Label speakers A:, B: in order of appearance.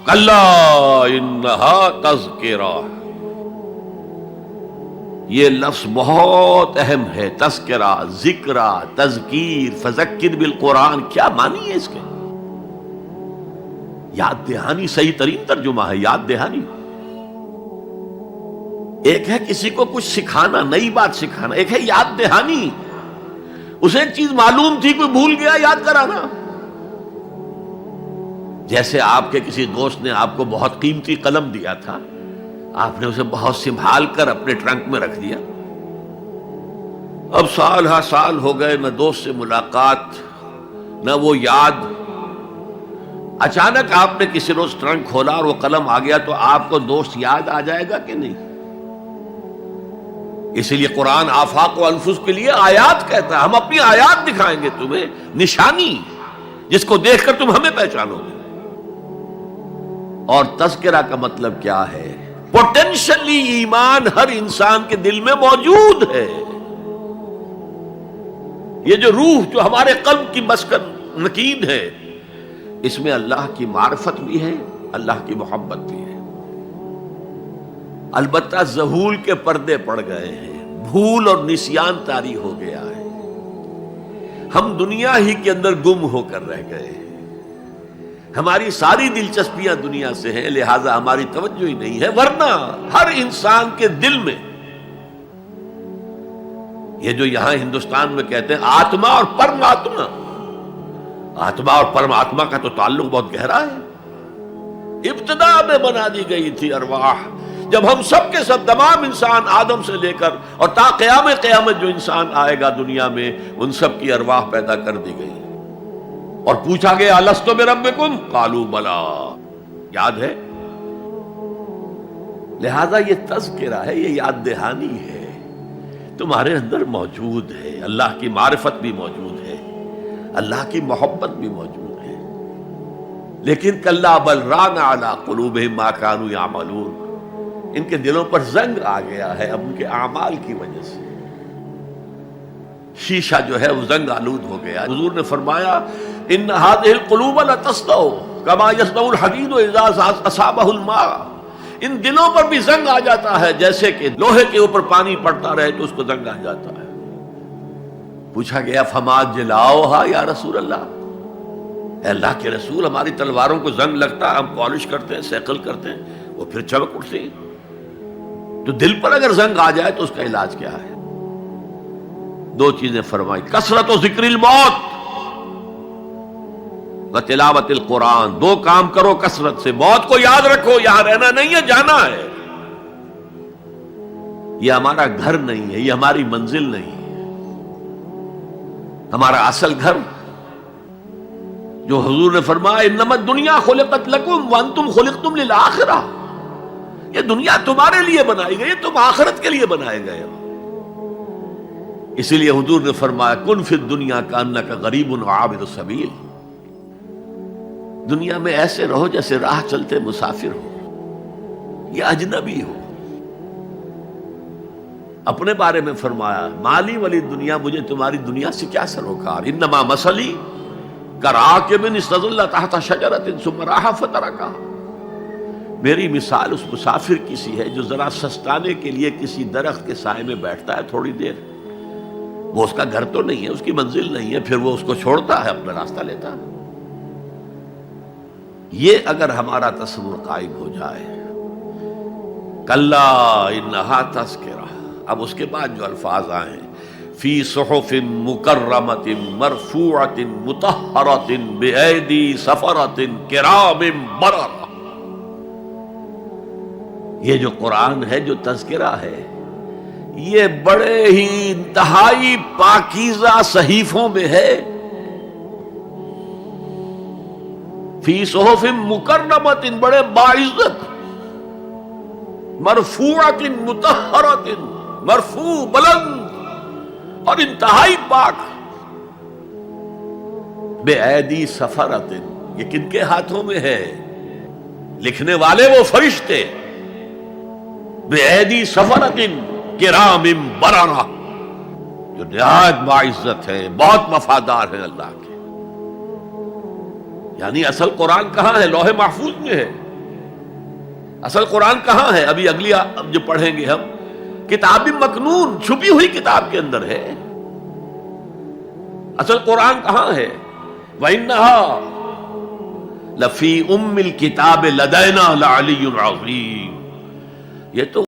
A: کلا انہا تذکرہ، یہ لفظ بہت اہم ہے. تذکرہ، ذکرہ، تذکیر، فذکر بالقرآن، کیا معنی ہے اس کے؟ یاد دہانی صحیح ترین ترجمہ ہے، یاد دہانی. ایک ہے کسی کو کچھ سکھانا، نئی بات سکھانا، ایک ہے یاد دہانی. اسے ایک چیز معلوم تھی، کوئی بھول گیا، یاد کرانا. جیسے آپ کے کسی دوست نے آپ کو بہت قیمتی قلم دیا تھا، آپ نے اسے بہت سنبھال کر اپنے ٹرنک میں رکھ دیا. اب سال ہا سال ہو گئے، نہ دوست سے ملاقات، نہ وہ یاد. اچانک آپ نے کسی روز ٹرنک کھولا اور وہ قلم آ گیا، تو آپ کو دوست یاد آ جائے گا کہ نہیں؟ اسی لیے قرآن آفاق و انفس کے لیے آیات کہتا ہے. ہم اپنی آیات دکھائیں گے تمہیں، نشانی جس کو دیکھ کر تم ہمیں پہچانو گے. اور تذکرہ کا مطلب کیا ہے؟ پوٹینشلی ایمان ہر انسان کے دل میں موجود ہے. یہ جو روح جو ہمارے قلب کی مسکن نکین ہے، اس میں اللہ کی معرفت بھی ہے، اللہ کی محبت بھی ہے. البتہ ذہول کے پردے پڑ گئے ہیں، بھول اور نسیان طاری ہو گیا ہے. ہم دنیا ہی کے اندر گم ہو کر رہ گئے ہیں. ہماری ساری دلچسپیاں دنیا سے ہیں، لہذا ہماری توجہ ہی نہیں ہے. ورنہ ہر انسان کے دل میں یہ جو یہاں ہندوستان میں کہتے ہیں آتما اور پرماتما، آتما اور پرماتما کا تو تعلق بہت گہرا ہے. ابتدا میں بنا دی گئی تھی ارواح، جب ہم سب کے سب تمام انسان آدم سے لے کر اور تا قیامت جو انسان آئے گا دنیا میں، ان سب کی ارواح پیدا کر دی گئی. اور پوچھا گیا الستو بربکم قالوا بلا، یاد ہے؟ لہذا یہ تذکرہ ہے، یہ یاد دہانی ہے، تمہارے اندر موجود ہے. اللہ کی معرفت بھی موجود ہے، اللہ کی محبت بھی موجود ہے. لیکن کلا بل ران علی قلوبہم ما کانوا یعملون، ان کے دلوں پر زنگ آ گیا ہے اب ان کے اعمال کی وجہ سے. شیشہ جو ہے وہ زنگ آلود ہو گیا. حضور نے فرمایا ان هذه القلوب لتصدع كما يصدع الحديد اذا اصابه الماء، ان دلوں پر بھی زنگ آ جاتا ہے جیسے کہ لوہے کے اوپر پانی پڑتا رہے تو اس کو زنگ آ جاتا ہے. پوچھا گیا فما جلاؤها یا رسول اللہ، اے اللہ کے رسول ہماری تلواروں کو زنگ لگتا ہے، ہم پالش کرتے ہیں، سیکل کرتے ہیں، وہ پھر چمک اٹھتی ہیں. تو دل پر اگر زنگ آ جائے تو اس کا علاج کیا ہے؟ دو چیزیں فرمائی، کثرت و ذکر الموت و تلاوت القرآن. دو کام کرو کثرت سے، موت کو یاد رکھو، یہاں رہنا نہیں ہے، جانا ہے. یہ ہمارا گھر نہیں ہے، یہ ہماری منزل نہیں ہے. ہمارا اصل گھر جو حضور نے فرمایا انما الدنیا خلقت لکم وانتم خلقتم للآخرہ، یہ دنیا تمہارے لیے بنائی گئی، تم آخرت کے لیے بنائے گئے ہو. اسی لیے حضور نے فرمایا کن فی الدنیا کانک غریب وعابر السبیل، دنیا میں ایسے رہو جیسے راہ چلتے مسافر ہو یا اجنبی ہو. اپنے بارے میں فرمایا مالی ولی دنیا، مجھے تمہاری دنیا سے کیا سروکار، انما مثلی کراکب استظل تحت شجرۃ ثم راح فترکها، میری مثال اس مسافر کی سی ہے جو ذرا سستانے کے لیے کسی درخت کے سائے میں بیٹھتا ہے تھوڑی دیر. وہ اس کا گھر تو نہیں ہے، اس کی منزل نہیں ہے، پھر وہ اس کو چھوڑتا ہے، اپنا راستہ لیتا ہے. یہ اگر ہمارا تصور قائم ہو جائے، کلا انہا تذکرہ. اب اس کے بعد جو الفاظ آئے فی صحف مکرمۃ مرفوعۃ مطہرۃ بایدی سفرۃ کرام بررہ، یہ جو قرآن ہے، جو تذکرہ ہے، یہ بڑے ہی انتہائی پاکیزہ صحیفوں میں ہے. فی صحف مکرمۃ، بڑے باعزت، مرفوعۃ مطہرۃ، مرفوع بلند اور انتہائی پاک. بے ایدی سفرۃ، یہ کن کے ہاتھوں میں ہے؟ لکھنے والے وہ فرشتے. بے ایدی سفرۃ کرام بررہ، جو نہایت باعزت ہے، بہت وفادار ہے اللہ کے. یعنی اصل قرآن کہاں ہے؟ لوح محفوظ میں ہے. اصل قرآن کہاں ہے؟ ابھی اگلی جو پڑھیں گے ہم، کتاب مکنون، چھپی ہوئی کتاب کے اندر ہے. اصل قرآن کہاں ہے؟ وَإِنَّهَا لَفِي أُمِّ الْكِتَابِ لَدَيْنَا لَعَلِيٌّ عَظِيمٌ. یہ تو